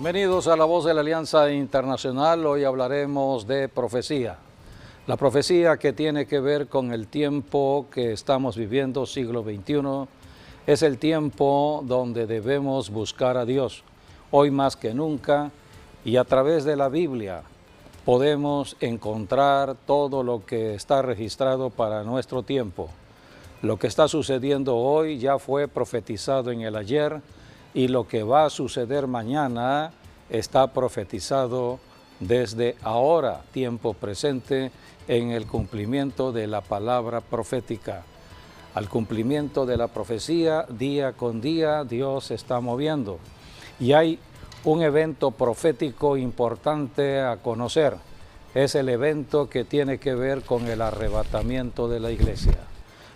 Bienvenidos a La Voz de la Alianza Internacional. Hoy hablaremos de profecía. La profecía que tiene que ver con el tiempo que estamos viviendo, siglo XXI, es el tiempo donde debemos buscar a Dios. Hoy más que nunca, y a través de la Biblia podemos encontrar todo lo que está registrado para nuestro tiempo. Lo que está sucediendo hoy ya fue profetizado en el ayer, y lo que va a suceder mañana está profetizado desde ahora, tiempo presente, en el cumplimiento de la palabra profética. Al cumplimiento de la profecía, día con día, Dios se está moviendo. Y hay un evento profético importante a conocer. Es el evento que tiene que ver con el arrebatamiento de la iglesia.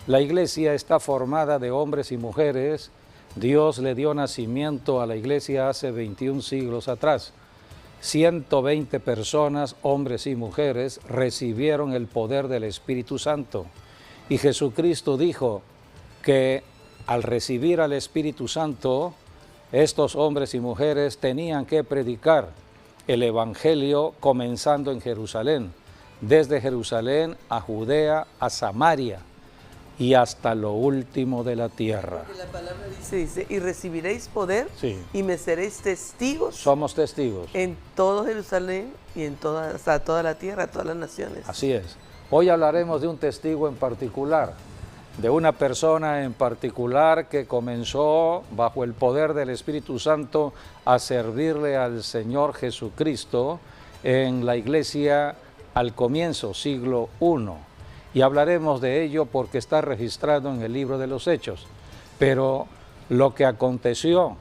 La iglesia está formada de hombres y mujeres. Dios le dio nacimiento a la iglesia hace 21 siglos atrás. 120 personas, hombres y mujeres, recibieron el poder del Espíritu Santo. Y Jesucristo dijo que al recibir al Espíritu Santo, estos hombres y mujeres tenían que predicar el Evangelio comenzando en Jerusalén, desde Jerusalén a Judea, a Samaria y hasta lo último de la tierra. Porque la palabra dice, y recibiréis poder, sí, y me seréis testigos. Somos testigos. En todo Jerusalén y en hasta toda la tierra, todas las naciones. Así es. Hoy hablaremos de un testigo en particular, de una persona en particular que comenzó bajo el poder del Espíritu Santo a servirle al Señor Jesucristo en la iglesia al comienzo, siglo I. Y hablaremos de ello porque está registrado en el libro de los Hechos. Pero lo que aconteció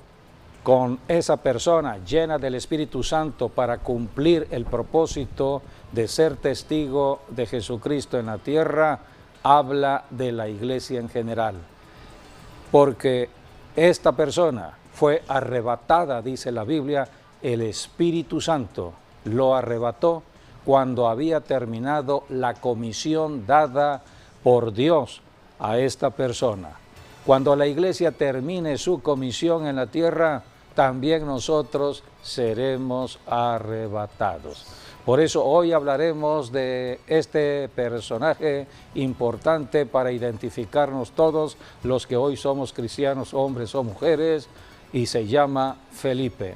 con esa persona llena del Espíritu Santo para cumplir el propósito de ser testigo de Jesucristo en la tierra, habla de la iglesia en general. Porque esta persona fue arrebatada, dice la Biblia, el Espíritu Santo lo arrebató cuando había terminado la comisión dada por Dios a esta persona. Cuando la iglesia termine su comisión en la tierra, también nosotros seremos arrebatados. Por eso hoy hablaremos de este personaje importante para identificarnos todos los que hoy somos cristianos, hombres o mujeres, y se llama Felipe.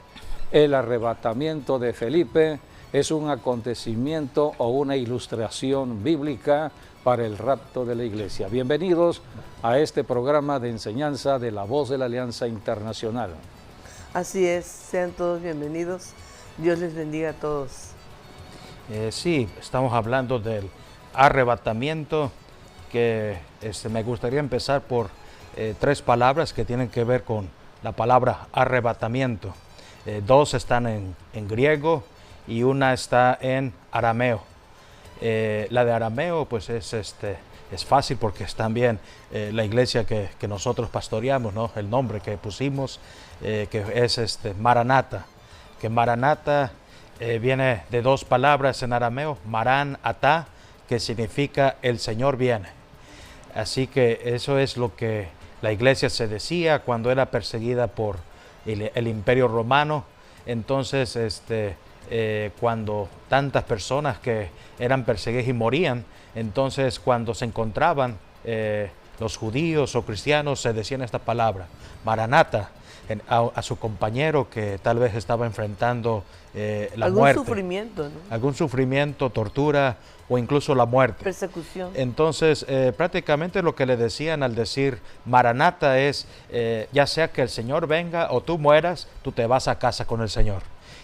El arrebatamiento de Felipe es un acontecimiento o una ilustración bíblica para el rapto de la iglesia. Bienvenidos a este programa de enseñanza de La Voz de la Alianza Internacional. Así es, sean todos bienvenidos. Dios les bendiga a todos. Sí, estamos hablando del arrebatamiento, que me gustaría empezar por tres palabras que tienen que ver con la palabra arrebatamiento. Dos están en griego y una está en arameo. La de arameo pues es fácil porque es también la iglesia que nosotros pastoreamos, ¿no? El nombre que pusimos, que es Maranata, que Maranata viene de dos palabras en arameo, Maran Atá, que significa el Señor viene. Así que eso es lo que la iglesia se decía cuando era perseguida por el Imperio Romano. Entonces, cuando tantas personas que eran perseguidas y morían, entonces cuando se encontraban los judíos o cristianos se decían esta palabra, Maranata, a su compañero que tal vez estaba enfrentando la muerte. Algún sufrimiento, ¿no? Algún sufrimiento, tortura o incluso la muerte. Persecución. Entonces, prácticamente lo que le decían al decir Maranata es, ya sea que el Señor venga o tú mueras, tú te vas a casa con el Señor.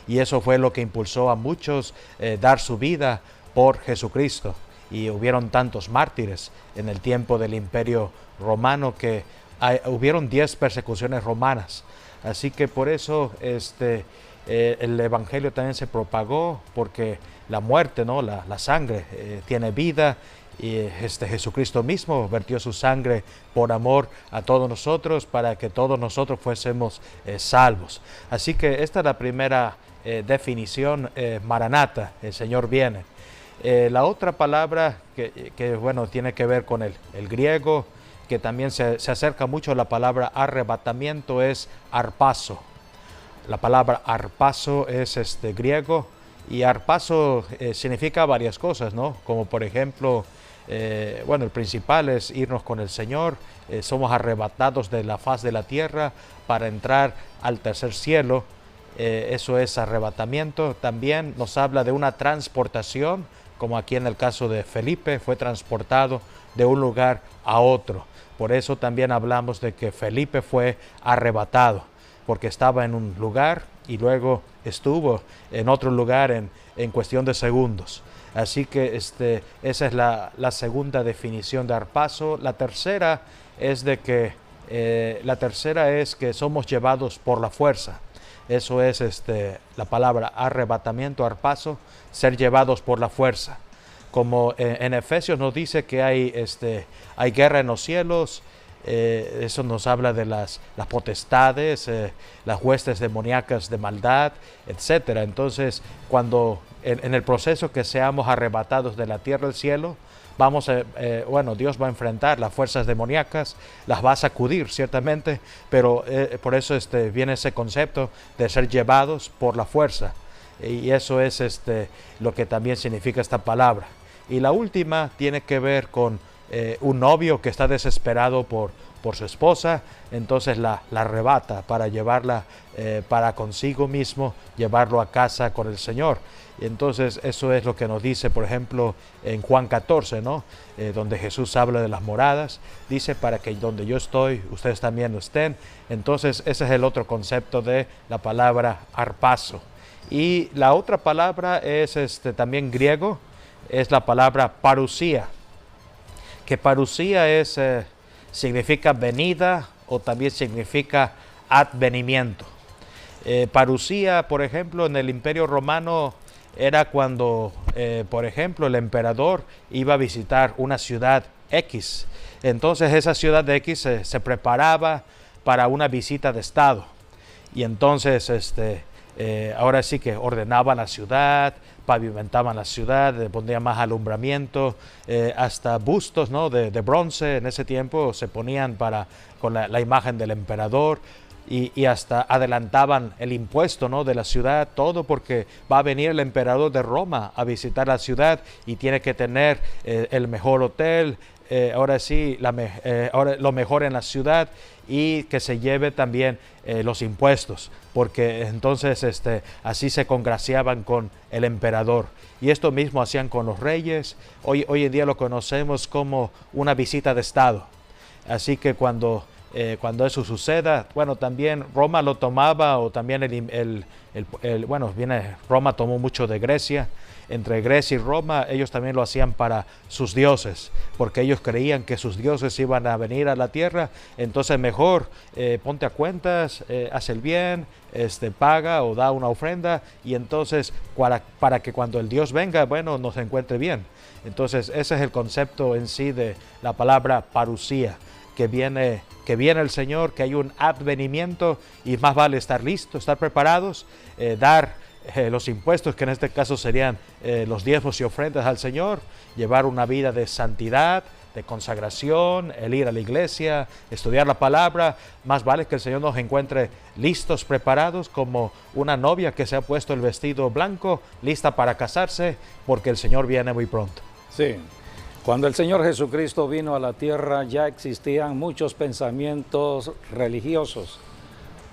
Y eso fue lo que impulsó a muchos dar su vida por Jesucristo. Y hubieron tantos mártires en el tiempo del Imperio Romano que hubieron 10 persecuciones romanas. Así que por eso el Evangelio también se propagó, porque la muerte, ¿no? la sangre tiene vida, y Jesucristo mismo vertió su sangre por amor a todos nosotros para que todos nosotros fuésemos salvos. Así que esta es la primera definición, Maranata, el Señor viene. La otra palabra que bueno, tiene que ver con el griego, que también se acerca mucho a la palabra arrebatamiento, es arpazo. La palabra arpazo es griego, y arpazo significa varias cosas, ¿no? Como por ejemplo, bueno, el principal es irnos con el Señor, somos arrebatados de la faz de la tierra para entrar al tercer cielo, eso es arrebatamiento. También nos habla de una transportación, como aquí en el caso de Felipe, fue transportado de un lugar a otro. Por eso también hablamos de que Felipe fue arrebatado, porque estaba en un lugar y luego estuvo en otro lugar en cuestión de segundos. Así que esa es la segunda definición de arpazo. La tercera es que somos llevados por la fuerza. Eso es la palabra arrebatamiento, arpazo, ser llevados por la fuerza. Como en Efesios nos dice que hay guerra en los cielos, eso nos habla de las potestades, las huestes demoníacas de maldad, etc. Entonces, cuando en el proceso que seamos arrebatados de la tierra al cielo, Dios va a enfrentar las fuerzas demoníacas, las va a sacudir ciertamente, pero por eso viene ese concepto de ser llevados por la fuerza. Y eso es lo que también significa esta palabra. Y la última tiene que ver con un novio que está desesperado por su esposa, entonces la arrebata para llevarla para consigo mismo, llevarlo a casa con el Señor. Entonces eso es lo que nos dice, por ejemplo, en Juan 14, ¿no? Donde Jesús habla de las moradas, dice para que donde yo estoy, ustedes también estén. Entonces ese es el otro concepto de la palabra arpazo. Y la otra palabra es también griego, es la palabra parusía, que parusía significa venida o también significa advenimiento. Parusía, por ejemplo, en el Imperio Romano era cuando, por ejemplo, el emperador iba a visitar una ciudad X. Entonces esa ciudad X se preparaba para una visita de Estado. Y entonces ahora sí que ordenaban la ciudad, pavimentaban la ciudad, ponían más alumbramiento, hasta bustos, ¿no? de bronce en ese tiempo se ponían con la imagen del emperador, y hasta adelantaban el impuesto, ¿no? de la ciudad, todo porque va a venir el emperador de Roma a visitar la ciudad y tiene que tener el mejor hotel, ahora sí, ahora lo mejor en la ciudad, y que se lleve también los impuestos, porque entonces así se congraciaban con el emperador. Y esto mismo hacían con los reyes. Hoy en día lo conocemos como una visita de Estado. Así que cuando eso suceda, bueno, también Roma lo tomaba, o también Roma tomó mucho de Grecia. Entre Grecia y Roma, ellos también lo hacían para sus dioses, porque ellos creían que sus dioses iban a venir a la tierra. Entonces mejor ponte a cuentas, haz el bien, paga o da una ofrenda, y entonces para que cuando el Dios venga, bueno, nos encuentre bien. Entonces ese es el concepto en sí de la palabra parusía, que viene el Señor, que hay un advenimiento, y más vale estar listos, estar preparados, dar los impuestos, que en este caso serían los diezmos y ofrendas al Señor, llevar una vida de santidad, de consagración, el ir a la iglesia, estudiar la palabra. Más vale que el Señor nos encuentre listos, preparados, como una novia que se ha puesto el vestido blanco, lista para casarse, porque el Señor viene muy pronto. Sí. Cuando el Señor Jesucristo vino a la tierra, ya existían muchos pensamientos religiosos.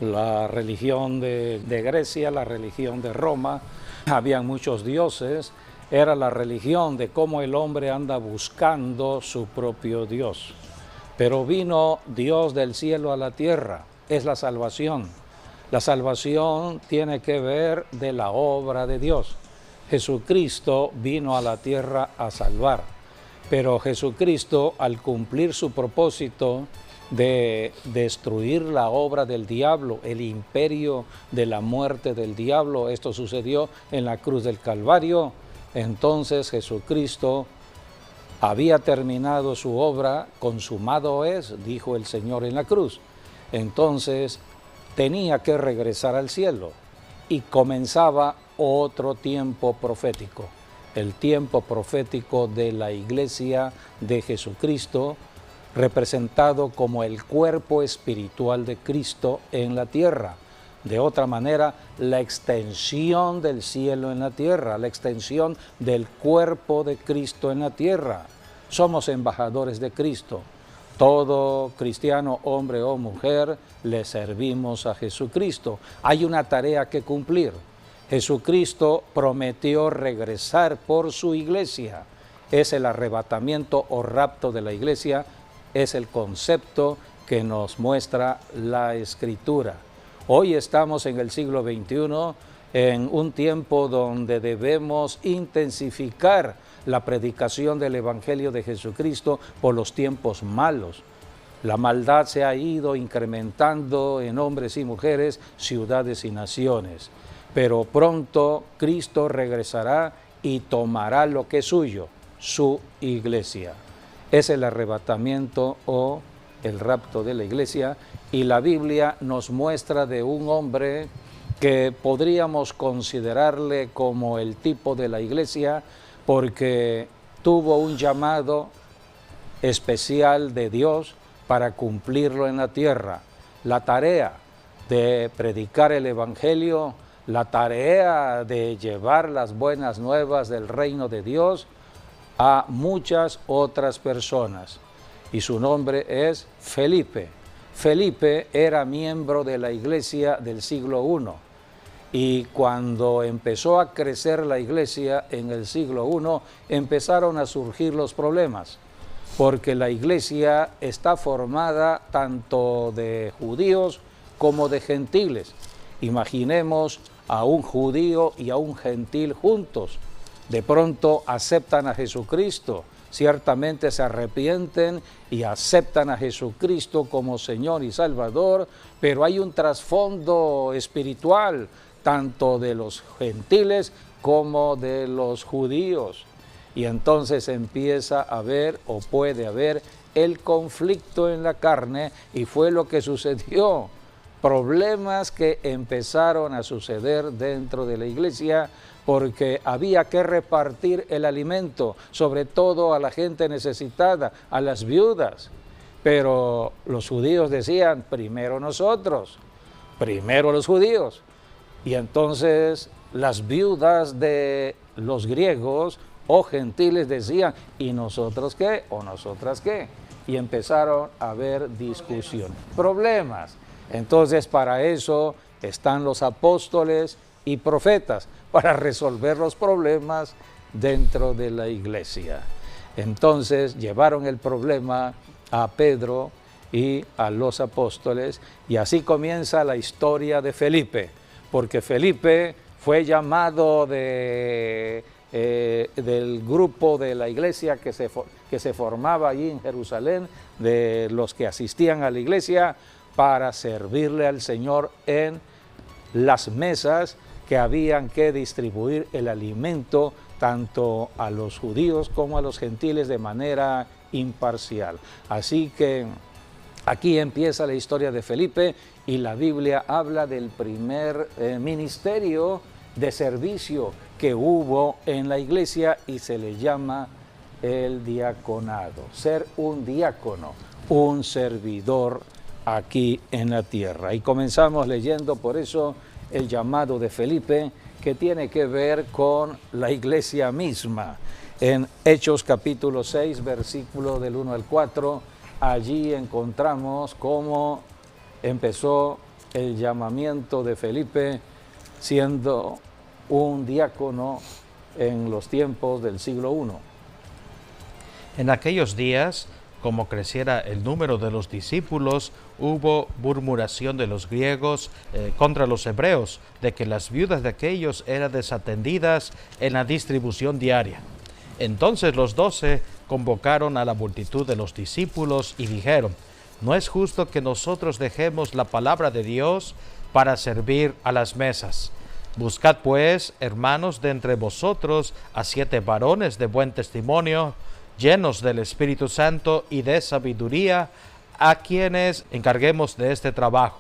La religión de Grecia, la religión de Roma, habían muchos dioses. Era la religión de cómo el hombre anda buscando su propio Dios. Pero vino Dios del cielo a la tierra, es la salvación. La salvación tiene que ver de la obra de Dios. Jesucristo vino a la tierra a salvar. Pero Jesucristo, al cumplir su propósito de destruir la obra del diablo, el imperio de la muerte del diablo, esto sucedió en la cruz del Calvario. Entonces Jesucristo había terminado su obra, consumado es, dijo el Señor en la cruz. Entonces tenía que regresar al cielo y comenzaba otro tiempo profético. El tiempo profético de la iglesia de Jesucristo, representado como el cuerpo espiritual de Cristo en la tierra. De otra manera, la extensión del cielo en la tierra, la extensión del cuerpo de Cristo en la tierra. Somos embajadores de Cristo. Todo cristiano, hombre o mujer, le servimos a Jesucristo. Hay una tarea que cumplir. Jesucristo prometió regresar por su iglesia. Es el arrebatamiento o rapto de la iglesia, es el concepto que nos muestra la Escritura. Hoy estamos en el siglo XXI, en un tiempo donde debemos intensificar la predicación del Evangelio de Jesucristo por los tiempos malos. La maldad se ha ido incrementando en hombres y mujeres, ciudades y naciones. Pero pronto Cristo regresará y tomará lo que es suyo, su iglesia. Es el arrebatamiento o el rapto de la iglesia, y la Biblia nos muestra de un hombre que podríamos considerarle como el tipo de la iglesia, porque tuvo un llamado especial de Dios para cumplirlo en la tierra. La tarea de predicar el Evangelio, la tarea de llevar las buenas nuevas del reino de Dios a muchas otras personas. Y su nombre es Felipe. Felipe era miembro de la iglesia del siglo I. Y cuando empezó a crecer la iglesia en el siglo I, empezaron a surgir los problemas, porque la iglesia está formada tanto de judíos como de gentiles. Imaginemos a un judío y a un gentil juntos. De pronto aceptan a Jesucristo, ciertamente se arrepienten y aceptan a Jesucristo como Señor y Salvador, pero hay un trasfondo espiritual, tanto de los gentiles como de los judíos. Y entonces empieza a haber, o puede haber, el conflicto en la carne, y fue lo que sucedió. Problemas que empezaron a suceder dentro de la iglesia, porque había que repartir el alimento, sobre todo a la gente necesitada, a las viudas. Pero los judíos decían, primero nosotros, primero los judíos. Y entonces las viudas de los griegos o gentiles decían, ¿y nosotros qué? ¿O nosotras qué? Y empezaron a haber discusión, problemas. Entonces para eso están los apóstoles y profetas, para resolver los problemas dentro de la iglesia. Entonces llevaron el problema a Pedro y a los apóstoles, y así comienza la historia de Felipe, porque Felipe fue llamado del grupo de la iglesia que se formaba allí en Jerusalén, de los que asistían a la iglesia, para servirle al Señor en las mesas que habían que distribuir el alimento tanto a los judíos como a los gentiles de manera imparcial. Así que aquí empieza la historia de Felipe, y la Biblia habla del primer ministerio de servicio que hubo en la iglesia, y se le llama el diaconado. Ser un diácono, un servidor aquí en la tierra. Y comenzamos leyendo por eso el llamado de Felipe, que tiene que ver con la iglesia misma. En Hechos capítulo 6, versículo del 1 al 4, allí encontramos cómo empezó el llamamiento de Felipe siendo un diácono en los tiempos del siglo I. En aquellos días, como creciera el número de los discípulos, hubo murmuración de los griegos contra los hebreos, de que las viudas de aquellos eran desatendidas en la distribución diaria. Entonces los 12 convocaron a la multitud de los discípulos y dijeron, no es justo que nosotros dejemos la palabra de Dios para servir a las mesas. Buscad pues, hermanos, de entre vosotros a 7 varones de buen testimonio, llenos del Espíritu Santo y de sabiduría, a quienes encarguemos de este trabajo,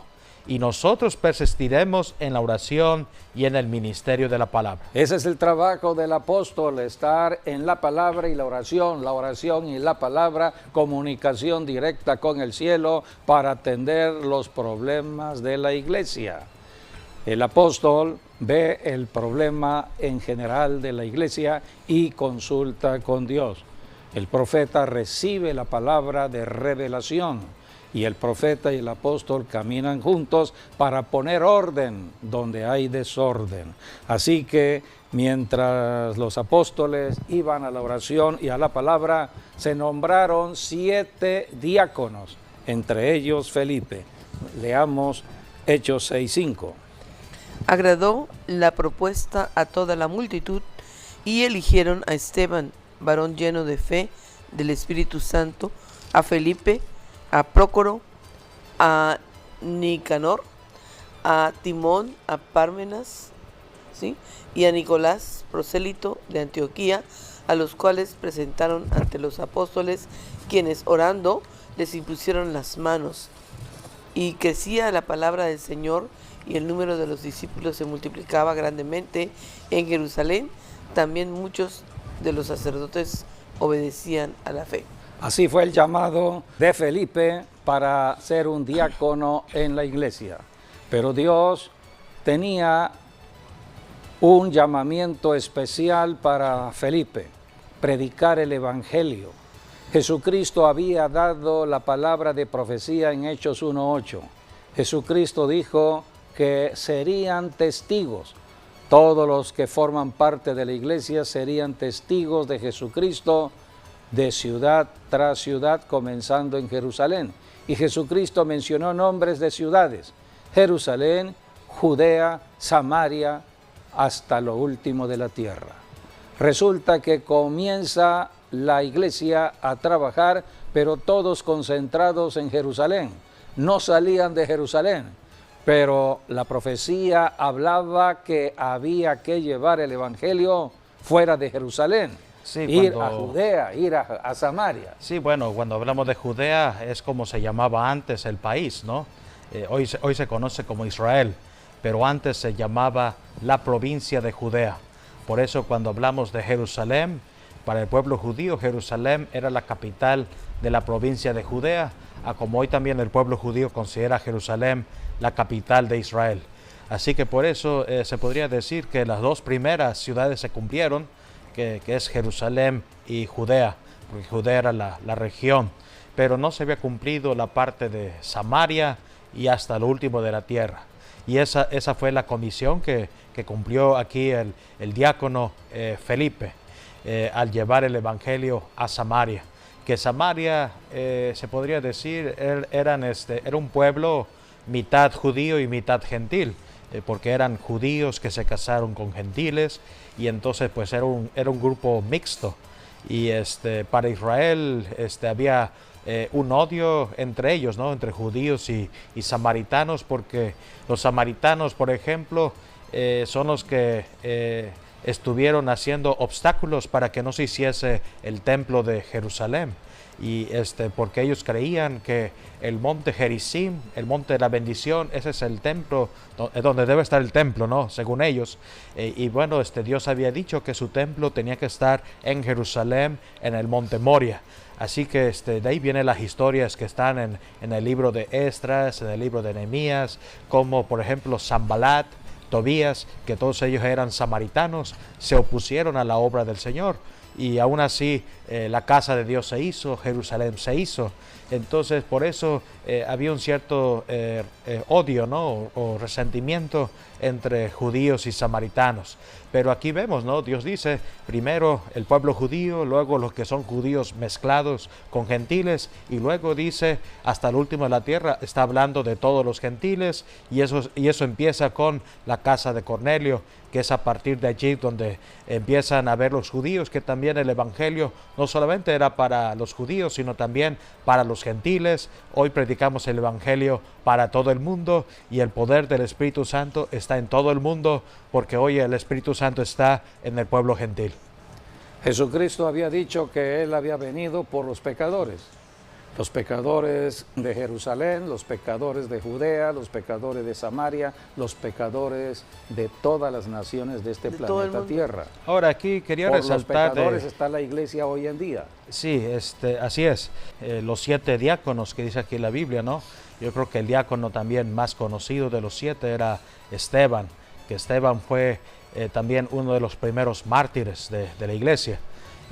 y nosotros persistiremos en la oración y en el ministerio de la palabra. Ese es el trabajo del apóstol, estar en la palabra y la oración y la palabra, comunicación directa con el cielo para atender los problemas de la iglesia. El apóstol ve el problema en general de la iglesia y consulta con Dios. El profeta recibe la palabra de revelación y el profeta y el apóstol caminan juntos para poner orden donde hay desorden. Así que mientras los apóstoles iban a la oración y a la palabra, se nombraron 7 diáconos, entre ellos Felipe. Leamos Hechos 6:5. Agradó la propuesta a toda la multitud y eligieron a Esteban, varón lleno de fe del Espíritu Santo, a Felipe, a Prócoro, a Nicanor, a Timón, a Pármenas, ¿sí?, y a Nicolás, prosélito de Antioquía, a los cuales presentaron ante los apóstoles, quienes orando les impusieron las manos. Y crecía la palabra del Señor, y el número de los discípulos se multiplicaba grandemente en Jerusalén. También muchos de los sacerdotes obedecían a la fe. Así fue el llamado de Felipe para ser un diácono en la iglesia. Pero Dios tenía un llamamiento especial para Felipe: predicar el evangelio. Jesucristo había dado la palabra de profecía en Hechos 1:8. Jesucristo dijo que serían testigos. Todos los que forman parte de la iglesia serían testigos de Jesucristo de ciudad tras ciudad, comenzando en Jerusalén. Y Jesucristo mencionó nombres de ciudades: Jerusalén, Judea, Samaria, hasta lo último de la tierra. Resulta que comienza la iglesia a trabajar, pero todos concentrados en Jerusalén. No salían de Jerusalén, pero la profecía hablaba que había que llevar el evangelio fuera de Jerusalén. Sí, ir a Judea, ir a Samaria. Sí, bueno, cuando hablamos de Judea es como se llamaba antes el país, ¿no? Hoy se conoce como Israel, pero antes se llamaba la provincia de Judea. Por eso cuando hablamos de Jerusalén, para el pueblo judío, Jerusalén era la capital de la provincia de Judea, como hoy también el pueblo judío considera Jerusalén la capital de Israel. Así que por eso se podría decir que las 2 primeras ciudades se cumplieron, que es Jerusalén y Judea, porque Judea era la región, pero no se había cumplido la parte de Samaria y hasta lo último de la tierra. Y esa fue la comisión que cumplió aquí el diácono Felipe, al llevar el evangelio a Samaria. Que Samaria, se podría decir, era un pueblo mitad judío y mitad gentil, porque eran judíos que se casaron con gentiles, y entonces pues era un grupo mixto. Y para Israel había un odio entre ellos, ¿no?, entre judíos y samaritanos, porque los samaritanos, por ejemplo, son los que estuvieron haciendo obstáculos para que no se hiciese el templo de Jerusalén. Y porque ellos creían que el monte Gerizim, el monte de la bendición, ese es el templo, donde debe estar el templo, ¿no?, según ellos. Y bueno, Dios había dicho que su templo tenía que estar en Jerusalén, en el monte Moria. Así que de ahí vienen las historias que están en el libro de Esdras, en el libro de Nehemías, como por ejemplo Sanbalat, Tobías, que todos ellos eran samaritanos, se opusieron a la obra del Señor. Y aún así la casa de Dios se hizo, Jerusalén se hizo. Entonces por eso había un cierto odio, ¿no?, o resentimiento entre judíos y samaritanos. Pero aquí vemos, ¿no?, Dios dice primero el pueblo judío, luego los que son judíos mezclados con gentiles, y luego dice hasta el último de la tierra, está hablando de todos los gentiles, y eso empieza con la casa de Cornelio, que es a partir de allí donde empiezan a ver los judíos que también el evangelio no solamente era para los judíos, sino también para los gentiles. Hoy predicamos el evangelio para todo el mundo, y el poder del Espíritu Santo está en todo el mundo, porque hoy el Espíritu Santo está en el pueblo gentil. Jesucristo había dicho que Él había venido por los pecadores. Los pecadores de Jerusalén, los pecadores de Judea, los pecadores de Samaria, los pecadores de todas las naciones de este planeta Tierra. Ahora aquí quería Por resaltar... los pecadores está la iglesia hoy en día. Sí, así es. Los 7 diáconos que dice aquí la Biblia, ¿no? Yo creo que el diácono también más conocido de los 7 era Esteban, que Esteban fue también uno de los primeros mártires de la iglesia.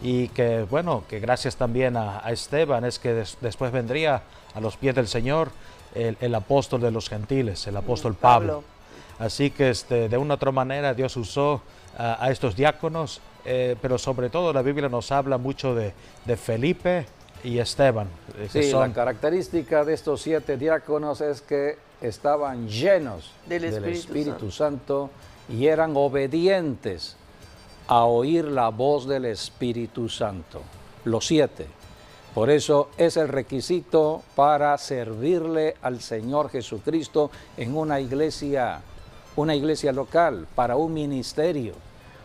Y que, bueno, que gracias también a Esteban es que después vendría a los pies del Señor el apóstol de los gentiles, el apóstol Pablo. Así que de una u otra manera Dios usó a estos diáconos, pero sobre todo la Biblia nos habla mucho de Felipe y Esteban. Sí, la característica de estos 7 diáconos es que estaban llenos del Espíritu Santo y eran obedientes a oír la voz del Espíritu Santo, los 7. Por eso es el requisito para servirle al Señor Jesucristo en una iglesia local, para un ministerio.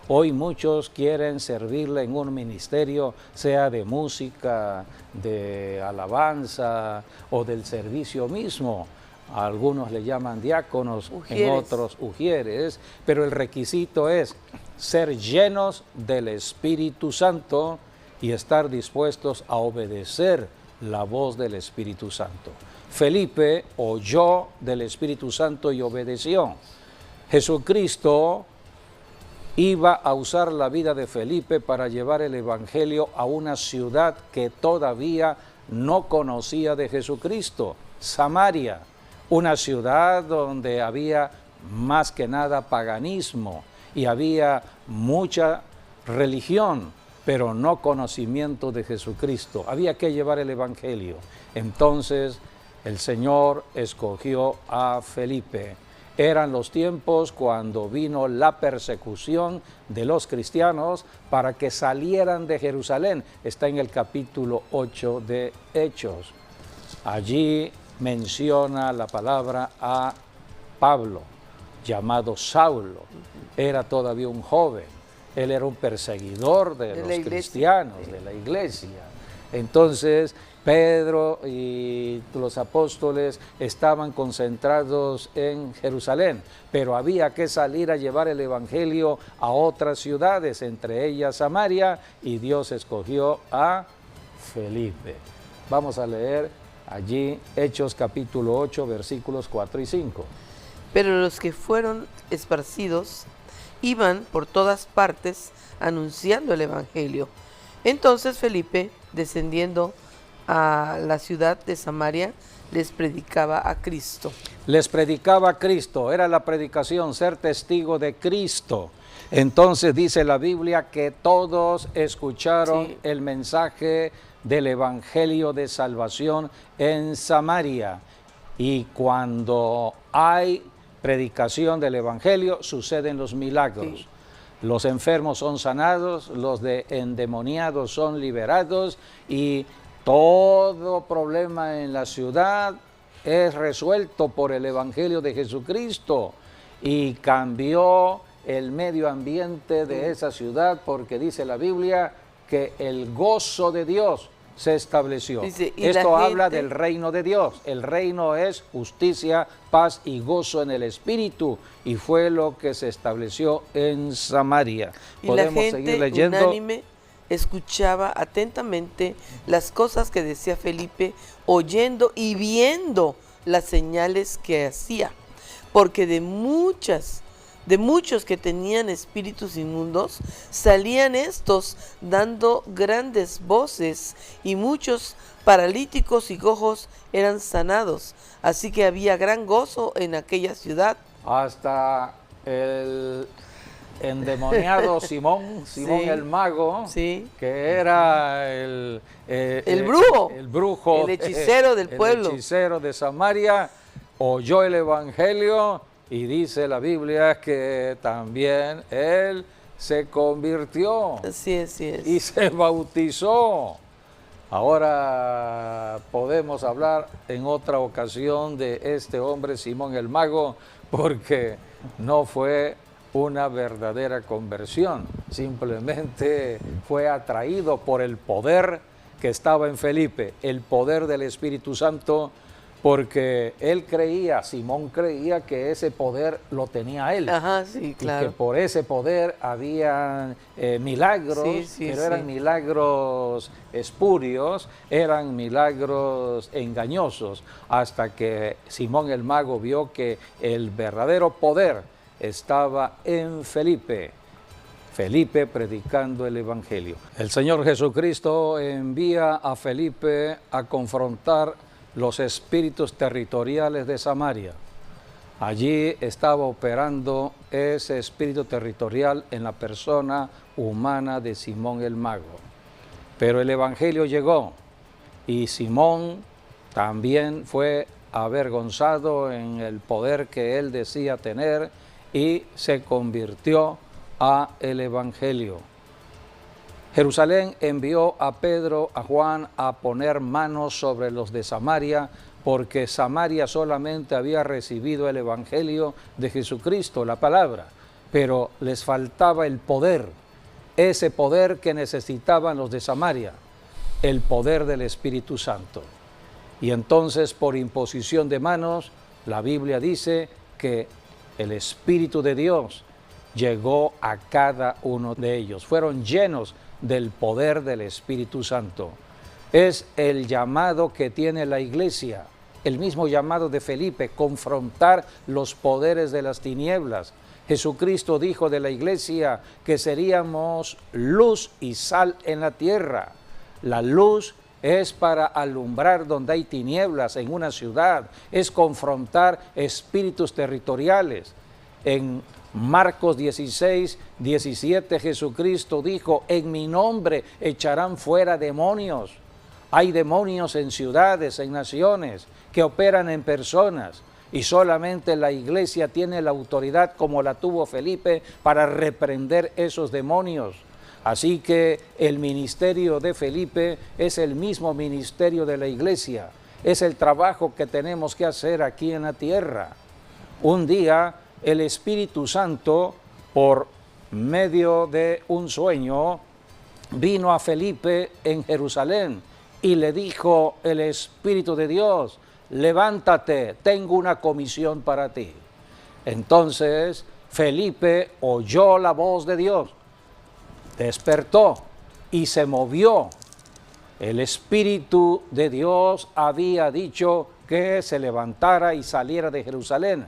Hoy muchos quieren servirle en un ministerio, sea de música, de alabanza o del servicio mismo. A algunos le llaman diáconos, en otros ujieres, pero el requisito es ser llenos del Espíritu Santo y estar dispuestos a obedecer la voz del Espíritu Santo. Felipe oyó del Espíritu Santo y obedeció. Jesucristo iba a usar la vida de Felipe para llevar el Evangelio a una ciudad que todavía no conocía de Jesucristo, Samaria, una ciudad donde había más que nada paganismo y había mucha religión, pero no conocimiento de Jesucristo. Había que llevar el Evangelio. Entonces el Señor escogió a Felipe. Eran los tiempos cuando vino la persecución de los cristianos para que salieran de Jerusalén. Está en el capítulo 8 de Hechos. Allí menciona la palabra a Pablo, llamado Saulo. Era todavía un joven. Él era un perseguidor de los cristianos, de la iglesia. Entonces, Pedro y los apóstoles estaban concentrados en Jerusalén, pero había que salir a llevar el Evangelio a otras ciudades, entre ellas Samaria, y Dios escogió a Felipe. Vamos a leer allí Hechos capítulo 8, versículos 4 y 5. Pero los que fueron esparcidos iban por todas partes anunciando el Evangelio. Entonces Felipe, descendiendo a la ciudad de Samaria, les predicaba a Cristo. Les predicaba a Cristo, era la predicación, ser testigo de Cristo. Entonces dice la Biblia que todos escucharon el mensaje del Evangelio de salvación en Samaria. Y cuando hay predicación del Evangelio, suceden los milagros. Los enfermos son sanados, los endemoniados son liberados y todo problema en la ciudad es resuelto por el Evangelio de Jesucristo y cambió el medio ambiente de esa ciudad porque dice la Biblia que el gozo de Dios se estableció. Esto habla del reino de Dios. El reino es justicia, paz y gozo en el Espíritu y fue lo que se estableció en Samaria. Y podemos la gente seguir leyendo. Unánime escuchaba atentamente las cosas que decía Felipe, oyendo y viendo las señales que hacía, porque de muchos que tenían espíritus inmundos, salían estos dando grandes voces, y muchos paralíticos y cojos eran sanados. Así que había gran gozo en aquella ciudad. Hasta el endemoniado Simón el mago, que era el brujo, el hechicero del pueblo, el hechicero de Samaria, oyó el Evangelio. Y dice la Biblia que también él se convirtió. Así es. Y se bautizó. Ahora podemos hablar en otra ocasión de este hombre Simón el Mago, porque no fue una verdadera conversión. Simplemente fue atraído por el poder que estaba en Felipe, el poder del Espíritu Santo, porque él creía, Simón creía que ese poder lo tenía él. Ajá, sí, claro. Y que por ese poder había milagros, pero eran milagros espurios, eran milagros engañosos, hasta que Simón el mago vio que el verdadero poder estaba en Felipe. Felipe predicando el Evangelio. El Señor Jesucristo envía a Felipe a confrontar los espíritus territoriales de Samaria. Allí estaba operando ese espíritu territorial en la persona humana de Simón el mago. Pero el Evangelio llegó y Simón también fue avergonzado en el poder que él decía tener y se convirtió a el Evangelio. Jerusalén envió a Pedro, a Juan, a poner manos sobre los de Samaria, porque Samaria solamente había recibido el Evangelio de Jesucristo, la palabra, pero les faltaba el poder, ese poder que necesitaban los de Samaria, el poder del Espíritu Santo. Y entonces, por imposición de manos, la Biblia dice que el Espíritu de Dios llegó a cada uno de ellos, fueron llenos del poder del Espíritu Santo. Es el llamado que tiene la iglesia, el mismo llamado de Felipe, confrontar los poderes de las tinieblas. Jesucristo dijo de la iglesia que seríamos luz y sal en la tierra. La luz es para alumbrar donde hay tinieblas en una ciudad, es confrontar espíritus territoriales. En Marcos 16, 17, Jesucristo dijo, en mi nombre echarán fuera demonios. Hay demonios en ciudades, en naciones, que operan en personas, y solamente la iglesia tiene la autoridad, como la tuvo Felipe, para reprender esos demonios. Así que el ministerio de Felipe es el mismo ministerio de la iglesia, es el trabajo que tenemos que hacer aquí en la tierra. Un día, el Espíritu Santo, por medio de un sueño, vino a Felipe en Jerusalén y le dijo el Espíritu de Dios, levántate, tengo una comisión para ti. Entonces Felipe oyó la voz de Dios, despertó y se movió. El Espíritu de Dios había dicho que se levantara y saliera de Jerusalén,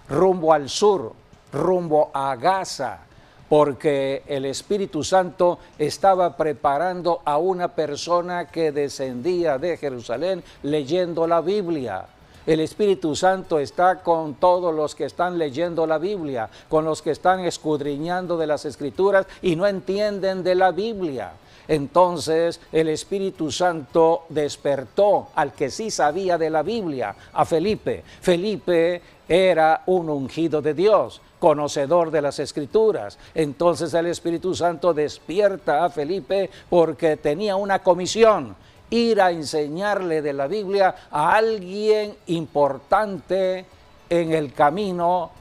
rumbo al sur, rumbo a Gaza, porque el Espíritu Santo estaba preparando a una persona que descendía de Jerusalén leyendo la Biblia. El Espíritu Santo está con todos los que están leyendo la Biblia, con los que están escudriñando de las Escrituras y no entienden de la Biblia. Entonces el Espíritu Santo despertó al que sí sabía de la Biblia, a Felipe. Felipe era un ungido de Dios, conocedor de las Escrituras. Entonces el Espíritu Santo despierta a Felipe porque tenía una comisión, ir a enseñarle de la Biblia a alguien importante en el camino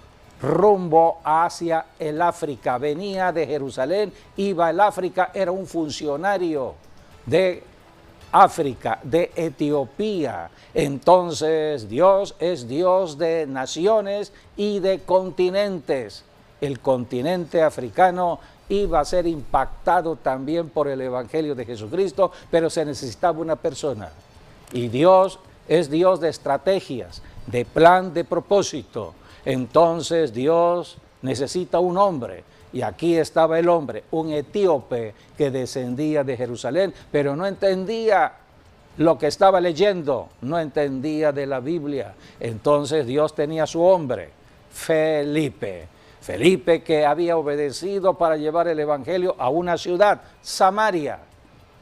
rumbo hacia el África. Venía de Jerusalén, iba al África, era un funcionario de África, de Etiopía. Entonces Dios es Dios de naciones y de continentes. El continente africano iba a ser impactado también por el Evangelio de Jesucristo, pero se necesitaba una persona. Y Dios es Dios de estrategias, de plan, de propósito. Entonces Dios necesita un hombre, y aquí estaba el hombre, un etíope que descendía de Jerusalén, pero no entendía lo que estaba leyendo, no entendía de la Biblia. Entonces Dios tenía a su hombre, Felipe. Felipe, que había obedecido para llevar el Evangelio a una ciudad, Samaria,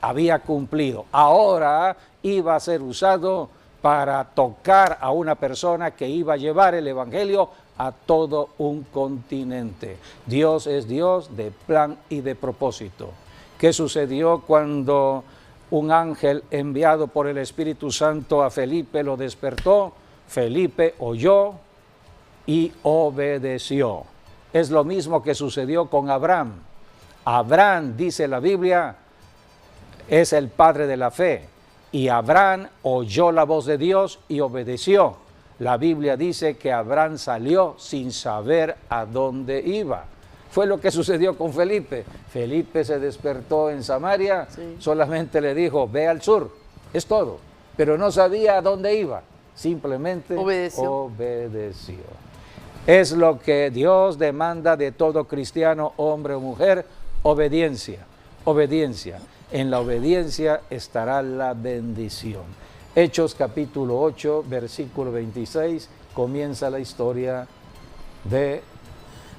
había cumplido. Ahora iba a ser usado para tocar a una persona que iba a llevar el Evangelio a todo un continente. Dios es Dios de plan y de propósito. ¿Qué sucedió cuando un ángel enviado por el Espíritu Santo a Felipe lo despertó? Felipe oyó y obedeció. Es lo mismo que sucedió con Abraham. Abraham, dice la Biblia, es el padre de la fe. Y Abraham oyó la voz de Dios y obedeció. La Biblia dice que Abraham salió sin saber a dónde iba. Fue lo que sucedió con Felipe. Felipe se despertó en Samaria, solamente le dijo, ve al sur, es todo. Pero no sabía a dónde iba, simplemente obedeció. Es lo que Dios demanda de todo cristiano, hombre o mujer, obediencia, obediencia. En la obediencia estará la bendición. Hechos capítulo 8, versículo 26, comienza la historia de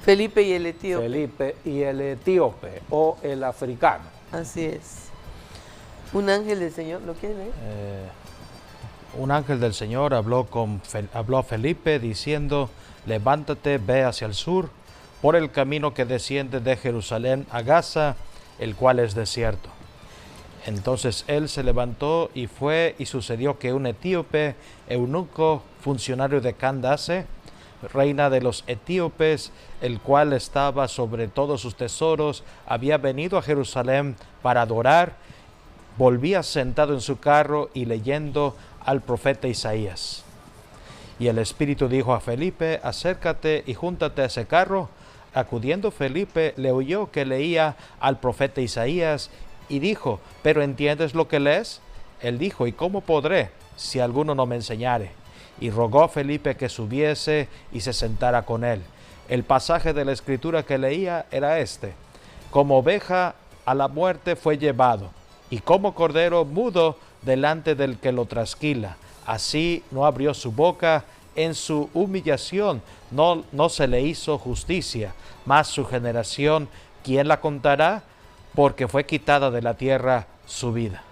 Felipe y el etíope. Felipe y el etíope o el africano. Así es. Un ángel del Señor, ¿lo quieren leer? Un ángel del Señor habló a Felipe diciendo, levántate, ve hacia el sur, por el camino que desciende de Jerusalén a Gaza, el cual es desierto. Entonces él se levantó y fue, y sucedió que un etíope, eunuco, funcionario de Candace, reina de los etíopes, el cual estaba sobre todos sus tesoros, había venido a Jerusalén para adorar, volvía sentado en su carro y leyendo al profeta Isaías. Y el Espíritu dijo a Felipe, acércate y júntate a ese carro. Acudiendo Felipe, le oyó que leía al profeta Isaías y dijo, ¿pero entiendes lo que lees? Él dijo, ¿y cómo podré si alguno no me enseñare? Y rogó a Felipe que subiese y se sentara con él. El pasaje de la Escritura que leía era este: como oveja a la muerte fue llevado, y como cordero mudo delante del que lo trasquila. Así no abrió su boca, en su humillación no se le hizo justicia. Mas su generación, ¿quién la contará? Porque fue quitada de la tierra su vida.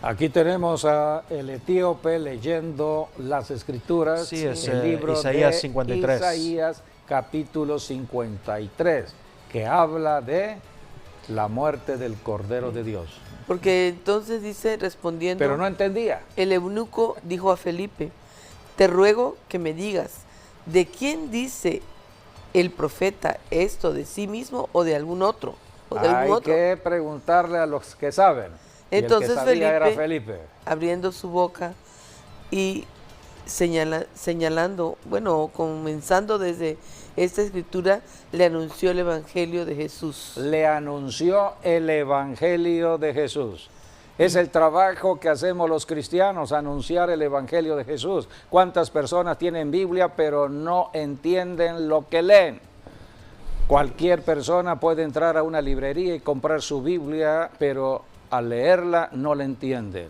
Aquí tenemos a el etíope leyendo las escrituras, sí, es el libro Isaías de 53. Isaías capítulo 53, que habla de la muerte del Cordero de Dios. Porque entonces dice, respondiendo, pero no entendía. El eunuco dijo a Felipe, te ruego que me digas, ¿de quién dice el profeta esto, de sí mismo o de algún otro? Hay que preguntarle a los que saben. Entonces y el que sabía Felipe, era Felipe, abriendo su boca y señalando, bueno, comenzando desde esta escritura, le anunció el Evangelio de Jesús. Le anunció el Evangelio de Jesús. Es el trabajo que hacemos los cristianos, anunciar el Evangelio de Jesús. ¿Cuántas personas tienen Biblia pero no entienden lo que leen? Cualquier persona puede entrar a una librería y comprar su Biblia, pero al leerla no la entienden.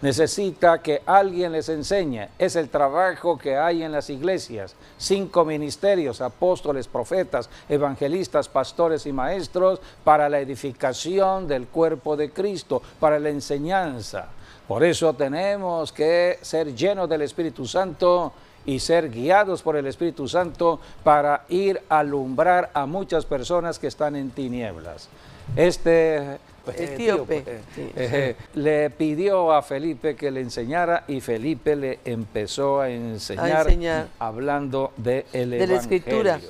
Necesita que alguien les enseñe. Es el trabajo que hay en las iglesias. 5 ministerios, apóstoles, profetas, evangelistas, pastores y maestros para la edificación del cuerpo de Cristo, para la enseñanza. Por eso tenemos que ser llenos del Espíritu Santo y ser guiados por el Espíritu Santo para ir a alumbrar a muchas personas que están en tinieblas. Etíope le pidió a Felipe que le enseñara y Felipe le empezó a enseñar. Hablando de la Escritura.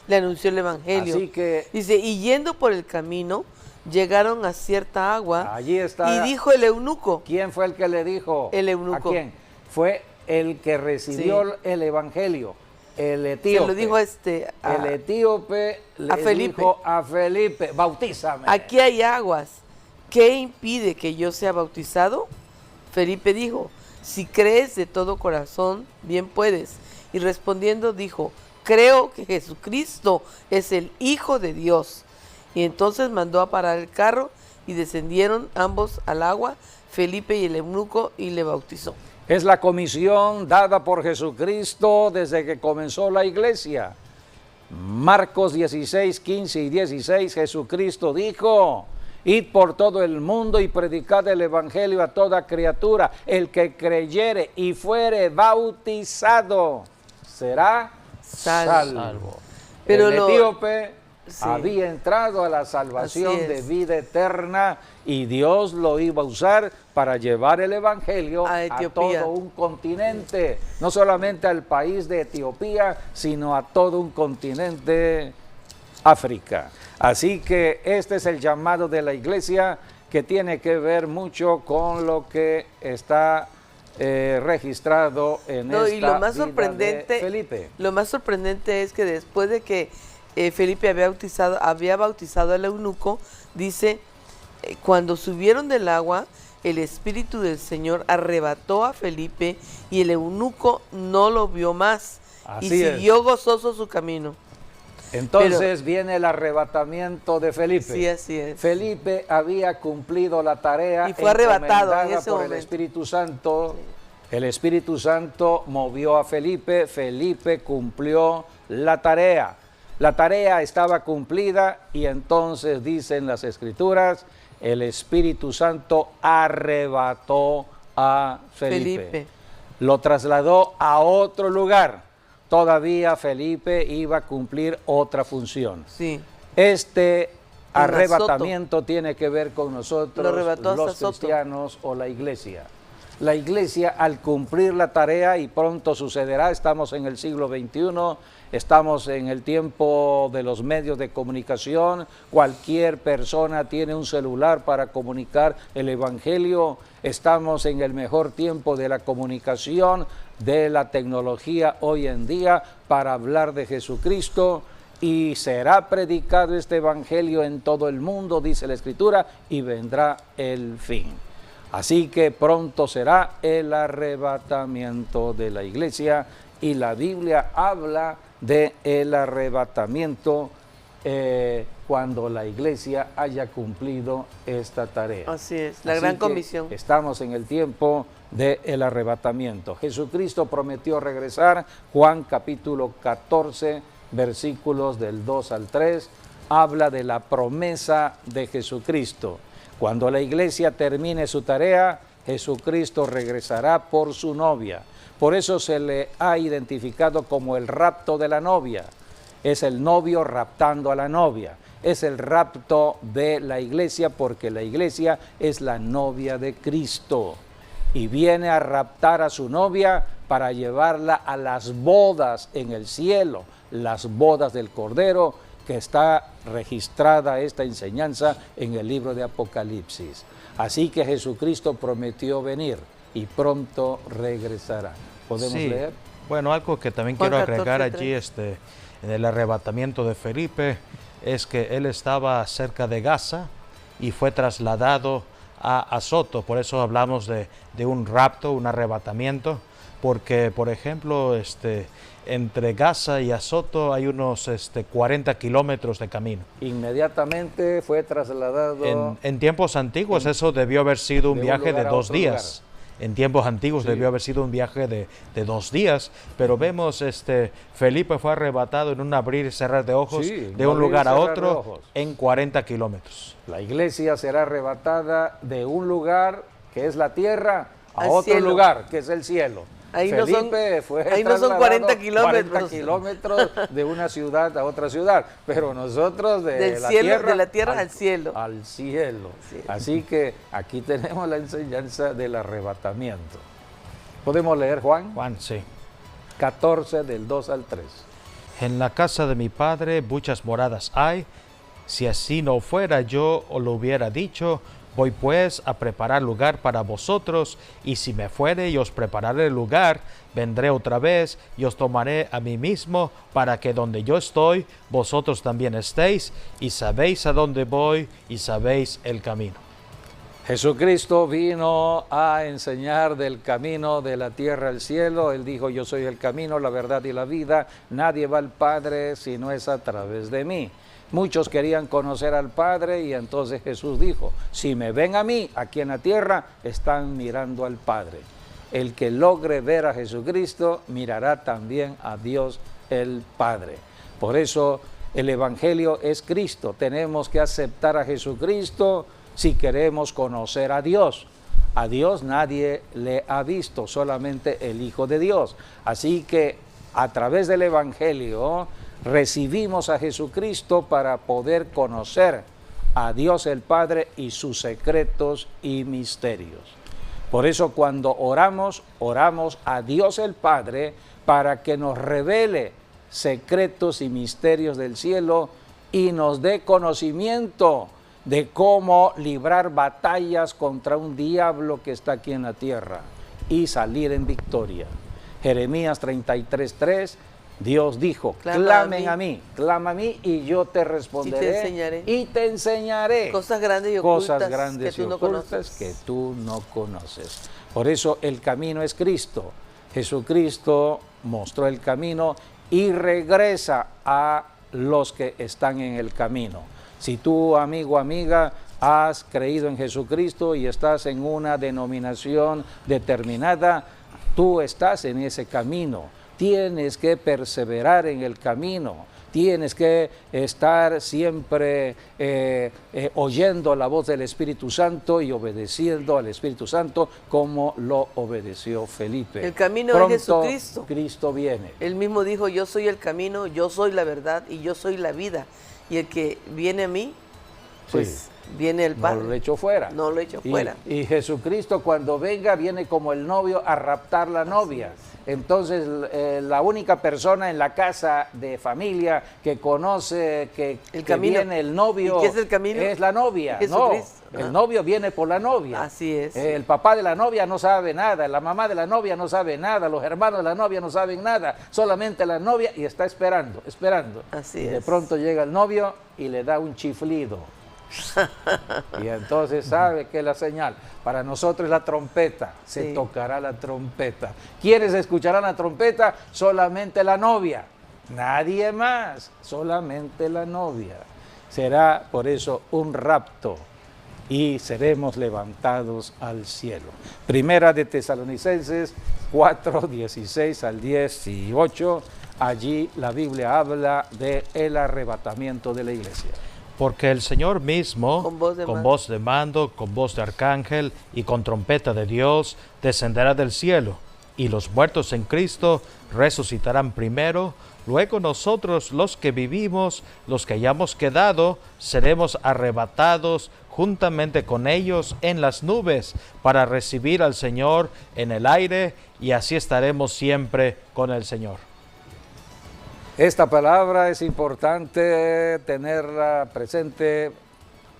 Le anunció el Evangelio. Así que dice, y yendo por el camino, llegaron a cierta agua. Allí está. Y dijo el eunuco. ¿Quién fue el que le dijo? El eunuco. ¿A quién? Fue el que recibió el Evangelio. El etíope. Se lo dijo el etíope le dijo a Felipe, bautízame. Aquí hay aguas. ¿Qué impide que yo sea bautizado? Felipe dijo, si crees de todo corazón, bien puedes. Y respondiendo dijo, creo que Jesucristo es el Hijo de Dios. Y entonces mandó a parar el carro y descendieron ambos al agua, Felipe y el eunuco, y le bautizó. Es la comisión dada por Jesucristo desde que comenzó la iglesia. Marcos 16, 15 y 16, Jesucristo dijo, id por todo el mundo y predicad el evangelio a toda criatura. El que creyere y fuere bautizado será salvo. Pero el etíope había entrado a la salvación de vida eterna y Dios lo iba a usar para llevar el evangelio a todo un continente, no solamente al país de Etiopía, sino a todo un continente, África. Así que este es el llamado de la iglesia, que tiene que ver mucho con lo que está registrado en esta y lo más vida sorprendente, de Felipe. Lo más sorprendente es que después de que Felipe había bautizado al eunuco, dice, cuando subieron del agua, el Espíritu del Señor arrebató a Felipe y el eunuco no lo vio más. Así y siguió gozoso su camino. Entonces viene el arrebatamiento de Felipe. Sí, así es. Felipe había cumplido la tarea y fue arrebatado en ese por momento. el Espíritu Santo. Sí. El Espíritu Santo movió a Felipe. Felipe cumplió la tarea. La tarea estaba cumplida y entonces dicen las Escrituras, el Espíritu Santo arrebató a Felipe. Lo trasladó a otro lugar. Todavía Felipe iba a cumplir otra función. Sí. Este arrebatamiento tiene que ver con nosotros, los cristianos o la iglesia. La iglesia, al cumplir la tarea, y pronto sucederá, estamos en el siglo XXI, estamos en el tiempo de los medios de comunicación, cualquier persona tiene un celular para comunicar el evangelio, estamos en el mejor tiempo de la comunicación, de la tecnología hoy en día para hablar de Jesucristo, y será predicado este evangelio en todo el mundo, dice la Escritura, y vendrá el fin. Así que pronto será el arrebatamiento de la iglesia, y la Biblia habla de el arrebatamiento cuando la iglesia haya cumplido esta tarea. Así es, la gran comisión. Estamos en el tiempo del arrebatamiento. Jesucristo prometió regresar. Juan capítulo 14, versículos del 2 al 3, habla de la promesa de Jesucristo. Cuando la iglesia termine su tarea, Jesucristo regresará por su novia. Por eso se le ha identificado como el rapto de la novia. Es el novio raptando a la novia. Es el rapto de la iglesia porque la iglesia es la novia de Cristo. Y viene a raptar a su novia para llevarla a las bodas en el cielo, las bodas del Cordero, que está registrada esta enseñanza en el libro de Apocalipsis. Así que Jesucristo prometió venir y pronto regresará. ¿Podemos leer? Bueno, algo que también quiero agregar allí en el arrebatamiento de Felipe es que él estaba cerca de Gaza y fue trasladado a Azoto. Por eso hablamos de un rapto, un arrebatamiento, porque, por ejemplo, entre Gaza y Azoto hay unos 40 kilómetros de camino. Inmediatamente fue trasladado. En tiempos antiguos eso debió haber sido un viaje de 2 días. En tiempos antiguos debió haber sido un viaje de 2 días, pero vemos Felipe fue arrebatado en un abrir y cerrar de ojos de un lugar a otro en 40 kilómetros. La iglesia será arrebatada de un lugar que es la tierra a otro cielo. Lugar que es el cielo. Ahí Felipe no son 40 kilómetros. 40 kilómetros de una ciudad a otra ciudad, pero nosotros de la tierra al cielo. Al cielo. Sí. Así que aquí tenemos la enseñanza del arrebatamiento. ¿Podemos leer Juan? Juan, sí. 14 del 2 al 3. En la casa de mi Padre muchas moradas hay. Si así no fuera, yo os lo hubiera dicho. Voy pues a preparar lugar para vosotros, y si me fuere y os prepararé lugar, vendré otra vez y os tomaré a mí mismo, para que donde yo estoy, vosotros también estéis, y sabéis a dónde voy y sabéis el camino. Jesucristo vino a enseñar del camino de la tierra al cielo. Él dijo, yo soy el camino, la verdad y la vida. Nadie va al Padre si no es a través de mí. Muchos querían conocer al Padre y entonces Jesús dijo, si me ven a mí aquí en la tierra, están mirando al Padre. El que logre ver a Jesucristo, mirará también a Dios el Padre. Por eso el Evangelio es Cristo. Tenemos que aceptar a Jesucristo si queremos conocer a Dios. A Dios nadie le ha visto, solamente el Hijo de Dios. Así que a través del Evangelio recibimos a Jesucristo para poder conocer a Dios el Padre y sus secretos y misterios. Por eso cuando oramos a Dios el Padre para que nos revele secretos y misterios del cielo y nos dé conocimiento de cómo librar batallas contra un diablo que está aquí en la tierra y salir en victoria. Jeremías 33:3, Dios dijo, clamen a mí, clama a mí y yo te responderé y te enseñaré cosas grandes y ocultas, que tú no conoces. Por eso el camino es Cristo. Jesucristo mostró el camino y regresa a los que están en el camino. Si tú, amigo, amiga, has creído en Jesucristo y estás en una denominación determinada, tú estás en ese camino. Tienes que perseverar en el camino. Tienes que estar siempre oyendo la voz del Espíritu Santo y obedeciendo al Espíritu Santo como lo obedeció Felipe. El camino Pronto es Jesucristo. Cristo viene. Él mismo dijo, yo soy el camino, yo soy la verdad y yo soy la vida. Y el que viene a mí, pues viene el Padre. No lo echo fuera. No lo echo fuera. Y Jesucristo cuando venga viene como el novio a raptar la novia. Entonces la única persona en la casa de familia que conoce que viene el novio. ¿Y qué es el camino? Es la novia. No, el novio viene por la novia. Así es. El papá de la novia no sabe nada, la mamá de la novia no sabe nada, los hermanos de la novia no saben nada, solamente la novia y está esperando. Así y es. de pronto llega el novio y le da un chiflido. Y entonces sabe que es la señal. Para nosotros es la trompeta, se tocará la trompeta. ¿Quiénes escucharán la trompeta? Solamente la novia, nadie más, solamente la novia. Será por eso un rapto y seremos levantados al cielo. Primera de Tesalonicenses 4:16 al 18, allí la Biblia habla del arrebatamiento de la iglesia. Porque el Señor mismo, con voz de mando, con voz de arcángel y con trompeta de Dios, descenderá del cielo, y los muertos en Cristo resucitarán primero. Luego nosotros, los que vivimos, los que hayamos quedado, seremos arrebatados juntamente con ellos en las nubes para recibir al Señor en el aire, y así estaremos siempre con el Señor. Esta palabra es importante tenerla presente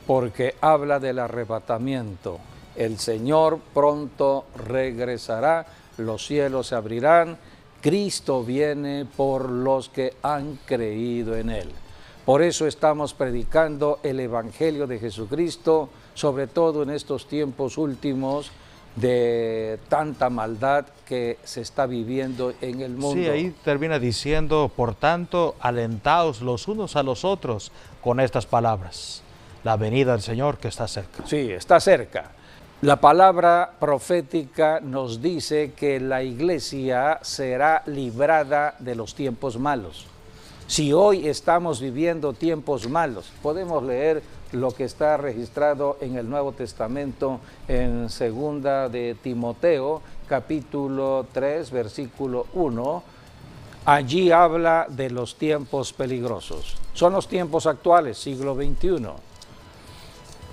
porque habla del arrebatamiento. El Señor pronto regresará, los cielos se abrirán, Cristo viene por los que han creído en Él. Por eso estamos predicando el Evangelio de Jesucristo, sobre todo en estos tiempos últimos de tanta maldad que se está viviendo en el mundo. Sí, ahí termina diciendo, por tanto, alentaos los unos a los otros con estas palabras. La venida del Señor que está cerca. Sí, está cerca. La palabra profética nos dice que la iglesia será librada de los tiempos malos. Si hoy estamos viviendo tiempos malos, podemos leer lo que está registrado en el Nuevo Testamento en segunda de Timoteo, capítulo 3, versículo 1. Allí habla de los tiempos peligrosos. Son los tiempos actuales, siglo XXI.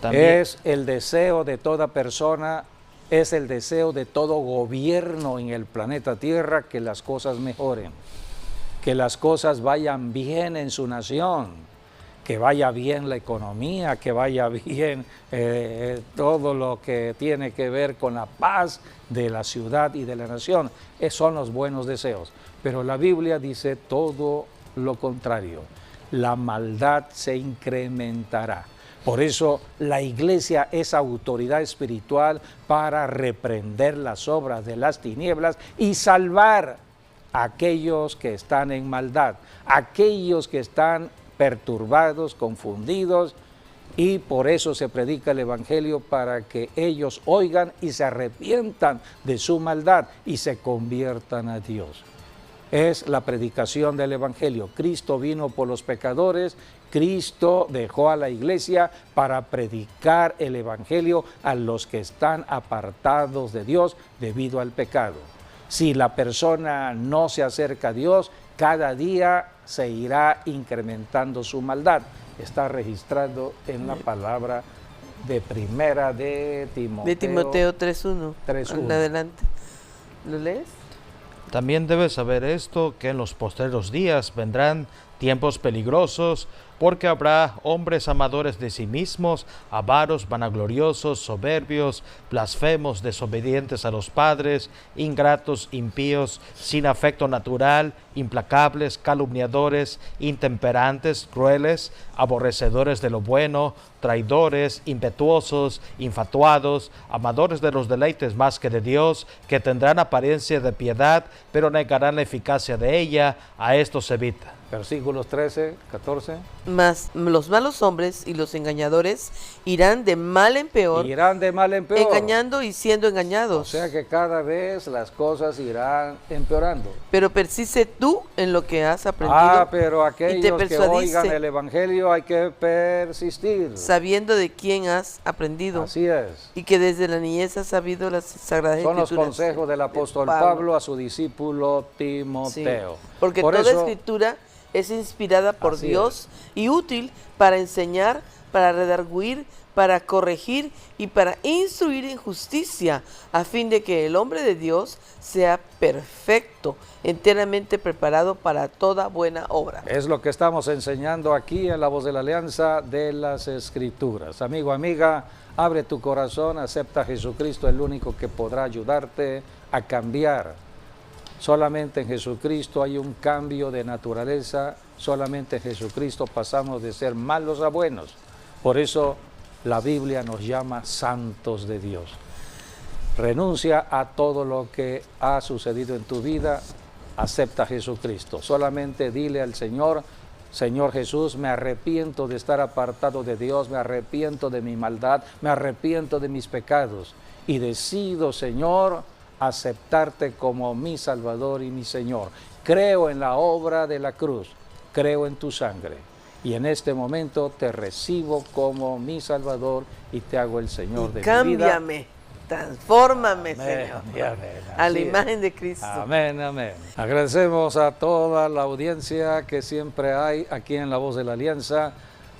También es el deseo de toda persona, es el deseo de todo gobierno en el planeta Tierra que las cosas mejoren, que las cosas vayan bien en su nación, que vaya bien la economía, que vaya bien todo lo que tiene que ver con la paz de la ciudad y de la nación. Esos son los buenos deseos. Pero la Biblia dice todo lo contrario. La maldad se incrementará. Por eso la iglesia es autoridad espiritual para reprender las obras de las tinieblas y salvar a aquellos que están en maldad, aquellos que están perturbados, confundidos, y por eso se predica el Evangelio para que ellos oigan y se arrepientan de su maldad y se conviertan a Dios. Es la predicación del Evangelio. Cristo vino por los pecadores, Cristo dejó a la iglesia para predicar el Evangelio a los que están apartados de Dios debido al pecado. Si la persona no se acerca a Dios, cada día se irá incrementando su maldad. Está registrado en la palabra de primera de Timoteo. De Timoteo 3:1. 3:1. Adelante. ¿Lo lees? También debes saber esto, que en los postreros días vendrán tiempos peligrosos, porque habrá hombres amadores de sí mismos, avaros, vanagloriosos, soberbios, blasfemos, desobedientes a los padres, ingratos, impíos, sin afecto natural, implacables, calumniadores, intemperantes, crueles, aborrecedores de lo bueno, traidores, impetuosos, infatuados, amadores de los deleites más que de Dios, que tendrán apariencia de piedad, pero negarán la eficacia de ella. A estos evita. Versículos 13, 14. Mas los malos hombres y los engañadores irán de mal en peor, Irán de mal en peor. engañando y siendo O engañados. sea que cada vez las cosas irán empeorando. Pero persiste tú en lo que has aprendido, Pero aquellos que persuadiste. oigan el Evangelio hay que persistir. sabiendo de quién has aprendido, Así es. y que desde la niñez has sabido las sagradas Son los escrituras. consejos del apóstol de Pablo a su discípulo Sí, Timoteo. porque Por toda eso, escritura es inspirada por Así Dios y útil para enseñar, para redarguir, para corregir y para instruir en justicia, a fin de que el hombre de Dios sea perfecto, enteramente preparado para toda buena obra. es lo que estamos enseñando aquí en La Voz de la Alianza de las Escrituras. Amigo, amiga, abre tu corazón, acepta a Jesucristo, el único que podrá ayudarte a cambiar. Solamente en Jesucristo hay un cambio de naturaleza, solamente en Jesucristo pasamos de ser malos a buenos. Por eso la Biblia nos llama santos de Dios. Renuncia a todo lo que ha sucedido en tu vida, acepta a Jesucristo. Solamente dile al Señor: Señor Jesús, me arrepiento de estar apartado de Dios, me arrepiento de mi maldad, me arrepiento de mis pecados y decido, Señor, aceptarte como mi Salvador y mi Señor. Creo en la obra de la cruz, creo en tu sangre y en este momento te recibo como mi Salvador y te hago el Señor de mi vida. Cámbiame, transfórmame, Amén, Señor, amén. a la Así es. imagen de Cristo. Amén, amén. Agradecemos a toda la audiencia que siempre hay aquí en La Voz de la Alianza,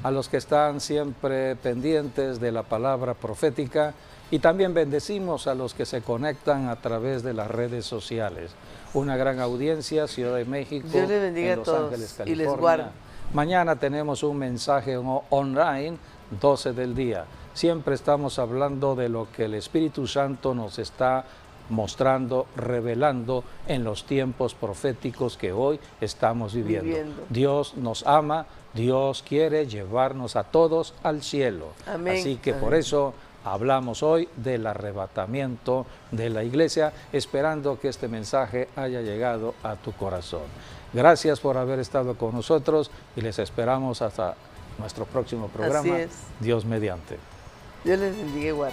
a los que están siempre pendientes de la palabra profética, y también bendecimos a los que se conectan a través de las redes sociales. Una gran audiencia, Ciudad de México, Dios les bendiga en a Los todos Ángeles, y California. les guarde. Mañana tenemos un mensaje online, 12 del día. Siempre estamos hablando de lo que el Espíritu Santo nos está mostrando, revelando en los tiempos proféticos que hoy estamos viviendo. Dios nos ama, Dios quiere llevarnos a todos al cielo. Amén. Así que Amén. por eso hablamos hoy del arrebatamiento de la iglesia, esperando que este mensaje haya llegado a tu corazón. Gracias por haber estado con nosotros y les esperamos hasta nuestro próximo programa. Así es. Dios mediante. Dios les bendiga igual.